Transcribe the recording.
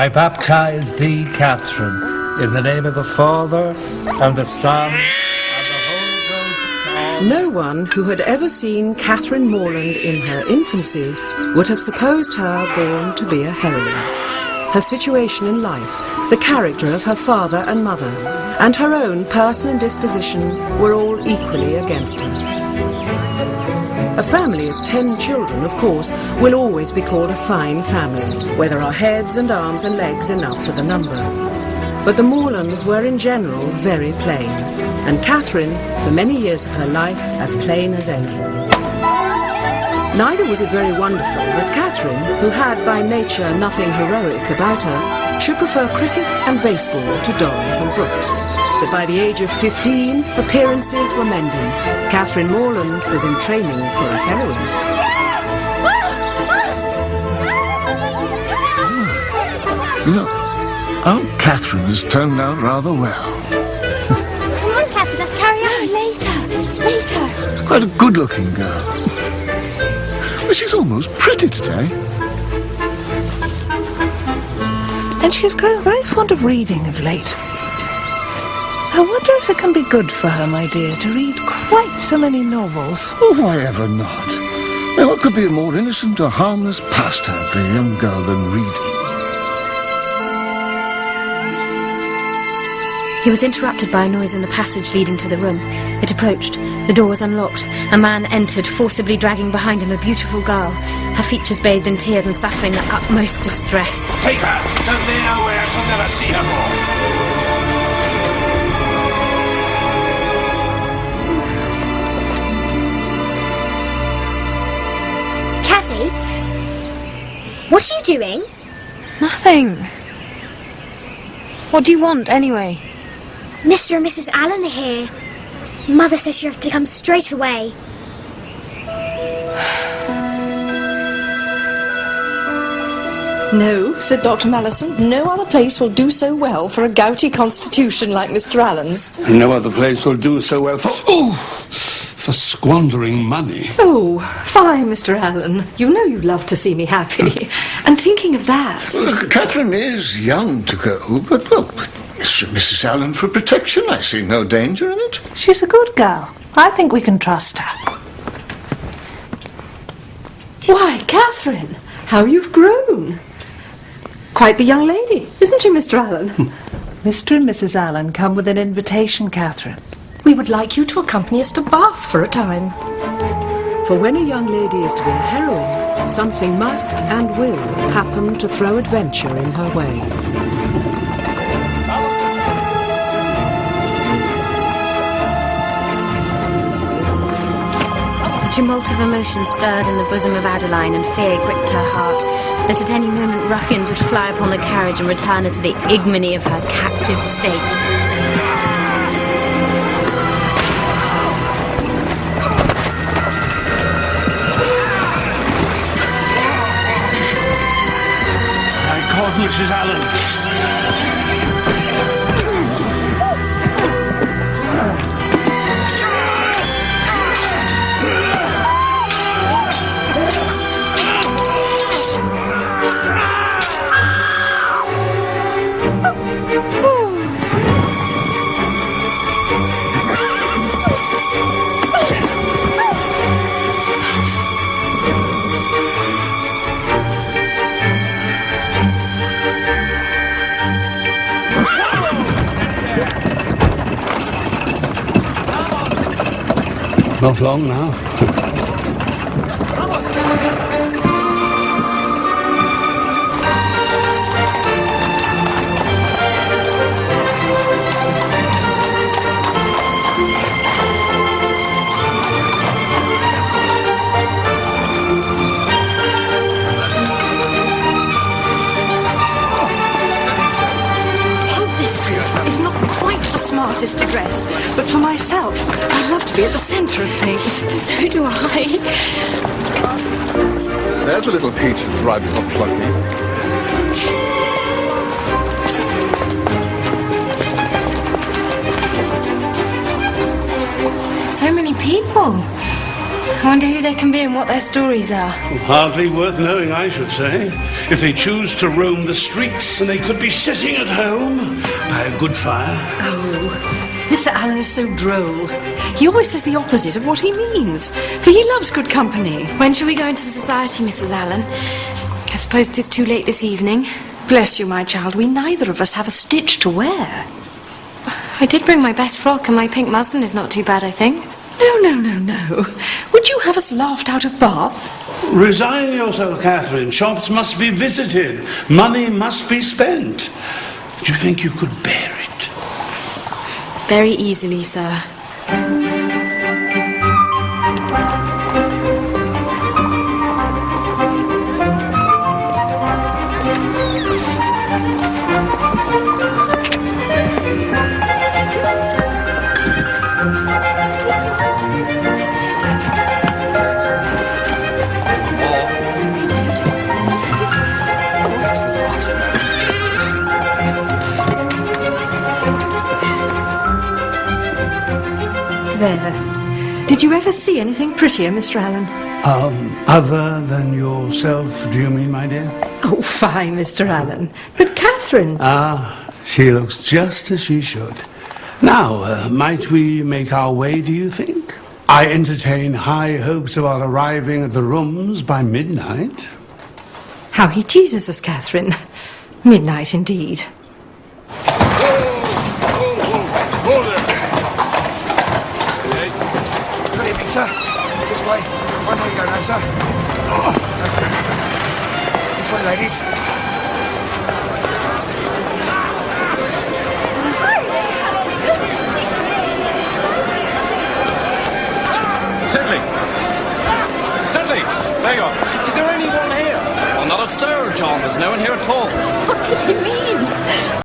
I baptize thee, Catherine, in the name of the Father, and the Son, and the Holy Ghost. No one who had ever seen Catherine Morland in her infancy would have supposed her born to be a heroine. Her situation in life, the character of her father and mother, and her own person and disposition were all equally against her. A family of 10 children, of course, will always be called a fine family, where there are heads and arms and legs enough for the number. But the Morlands were in general very plain, and Catherine, for many years of her life, as plain as any. Neither was it very wonderful that Catherine, who had by nature nothing heroic about her, should prefer cricket and baseball to dolls and books. But by the age of 15, appearances were mending. Catherine Morland was in training for a heroine. Look, Aunt Catherine has turned out rather well. Come on, Catherine, let's carry on. Later. She's quite a good-looking girl. But she's almost pretty today. And she's grown very fond of reading of late. I wonder if it can be good for her, my dear, to read quite so many novels. Oh, why ever not? Now, what could be a more innocent or harmless pastime for a young girl than reading? He was interrupted by a noise in the passage leading to the room. It approached. The door was unlocked. A man entered, forcibly dragging behind him a beautiful girl, her features bathed in tears and suffering the utmost distress. Take her! Don't lay her where I shall never see her more. Kathy? What are you doing? Nothing. What do you want, anyway? Mr. and Mrs. Allen are here. Mother says you have to come straight away. No, said Dr. Mallison, no other place will do so well for a gouty constitution like Mr. Allen's. No other place will do so well for squandering money. Oh, fine, Mr. Allen. You know you love to see me happy. And thinking of that... Well, Catherine is young to go, but look, Mrs. Allen for protection. I see no danger in it. She's a good girl. I think we can trust her. Why, Catherine, how you've grown. Quite the young lady, isn't she, Mr. Allen? Mr. and Mrs. Allen come with an invitation, Catherine. We would like you to accompany us to Bath for a time. For when a young lady is to be a heroine, something must and will happen to throw adventure in her way. A tumult of emotion stirred in the bosom of Adeline, and fear gripped her heart, that at any moment ruffians would fly upon the carriage and return her to the ignominy of her captive state. Mrs. Allen. Not long now. Is not quite the smartest to dress, but for myself, I love to be at the centre of things. So do I. There's a little peach that's ripe for plucking. So many people. I wonder who they can be and what their stories are. Hardly worth knowing, I should say. If they choose to roam the streets, and they could be sitting at home by a good fire. Oh, Mr. Allen is so droll. He always says the opposite of what he means, for he loves good company. When shall we go into society, Mrs. Allen? I suppose it is too late this evening. Bless you, my child, we neither of us have a stitch to wear. I did bring my best frock, and my pink muslin is not too bad, I think. No. Would you have us laughed out of Bath? Resign yourself, Catherine. Shops must be visited. Money must be spent. Do you think you could bear it? Very easily, sir. There. Did you ever see anything prettier, Mr. Allen? Other than yourself, do you mean, my dear? Oh, fine, Mr. Allen. But Catherine... Ah, she looks just as she should. Now, might we make our way, do you think? I entertain high hopes about arriving at the rooms by midnight. How he teases us, Catherine. Midnight, indeed. Good evening, sir. This way. Where do you go now, sir? This way, ladies. Sedley! There you are. Is there anyone here? Well, not a soul, John. There's no one here at all. What did you mean?